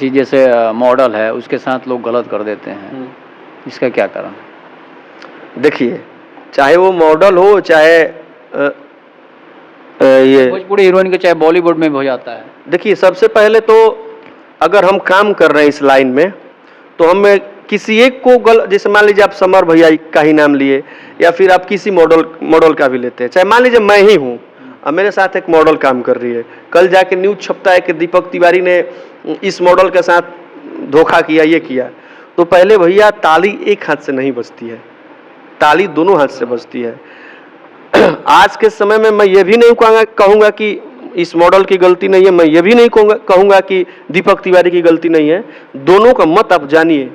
किसी जैसे मॉडल है उसके साथ लोग गलत कर देते हैं, इसका क्या कारण है? देखिए, चाहे वो मॉडल हो चाहे ये भोजपुरी हीरोइन के, चाहे बॉलीवुड में भी हो जाता है। देखिए, सबसे पहले तो अगर हम काम कर रहे हैं इस लाइन में तो हमें किसी एक को जैसे मान लीजिए आप समर भैया का ही नाम लिए या फिर आप किसी मॉडल का भी लेते हैं, चाहे मान लीजिए मैं ही हूँ और मेरे साथ एक मॉडल काम कर रही है, कल जाके न्यूज छपता है कि दीपक तिवारी ने इस मॉडल के साथ धोखा किया, ये किया, तो पहले भैया ताली एक हाथ से नहीं बजती है, ताली दोनों हाथ से बजती है। आज के समय में मैं ये भी नहीं कहूँगा कि इस मॉडल की गलती नहीं है, मैं ये भी नहीं कहूँगा कि दीपक तिवारी की गलती नहीं है, दोनों का मत आप जानिए,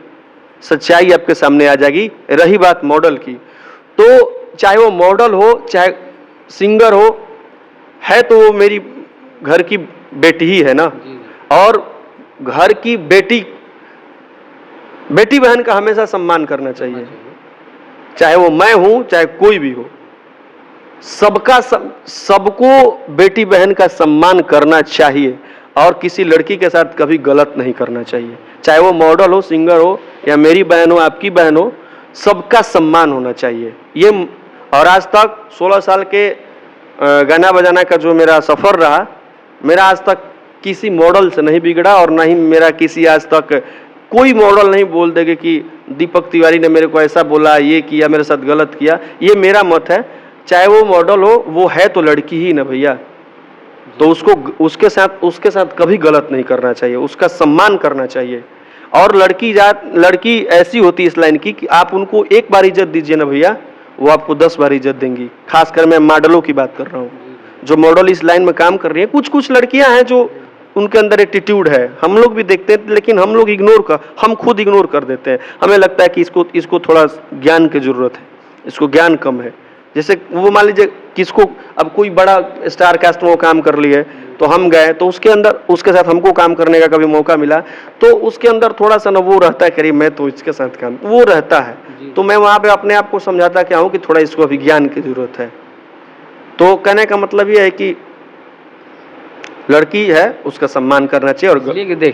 सच्चाई आपके सामने आ जाएगी। रही बात मॉडल की, तो चाहे वो मॉडल हो चाहे सिंगर हो, है तो वो मेरी घर की बेटी ही है ना, और घर की बेटी बहन का हमेशा सम्मान करना चाहिए, चाहे वो मैं हूं चाहे कोई भी हो, सबको बेटी बहन का सम्मान करना चाहिए और किसी लड़की के साथ कभी गलत नहीं करना चाहिए, चाहे वो मॉडल हो, सिंगर हो या मेरी बहन हो, आपकी बहन हो, सबका सम्मान होना चाहिए ये। और आज तक 16 साल के गाना बजाना का जो मेरा सफर रहा, मेरा आज तक किसी मॉडल से नहीं बिगड़ा और ना ही मेरा किसी आज तक कोई मॉडल नहीं बोल देगा कि दीपक तिवारी ने मेरे को ऐसा बोला, ये किया, मेरे साथ गलत किया। ये मेरा मत है, चाहे वो मॉडल हो, वो है तो लड़की ही ना भैया, तो उसके साथ कभी गलत नहीं करना चाहिए, उसका सम्मान करना चाहिए। और लड़की ऐसी होती है इस लाइन की कि आप उनको एक बार इज्जत दीजिए ना भैया, वो आपको 10 बार इज्जत देंगी। खासकर मैं मॉडलों की बात कर रहा हूँ, जो मॉडल इस लाइन में काम कर रही है। कुछ लड़कियां हैं जो उनके अंदर एटीट्यूड है, हम लोग भी देखते हैं, लेकिन हम लोग हम खुद इग्नोर कर देते हैं। हमें लगता है कि इसको थोड़ा ज्ञान की जरूरत है, इसको ज्ञान कम है। जैसे वो मान लीजिए किसको, अब कोई बड़ा स्टार कास्ट में वो काम कर लिए तो हम गए, तो उसके साथ हमको काम करने का कभी मौका मिला, तो उसके अंदर थोड़ा सा ना वो रहता है कि मैं तो इसके साथ काम, वो रहता है। तो मैं वहां पे अपने आप को समझाता क्या हूँ कि थोड़ा इसको अभी ज्ञान की जरूरत है। तो कहने का मतलब ये है कि लड़की है उसका सम्मान करना चाहिए और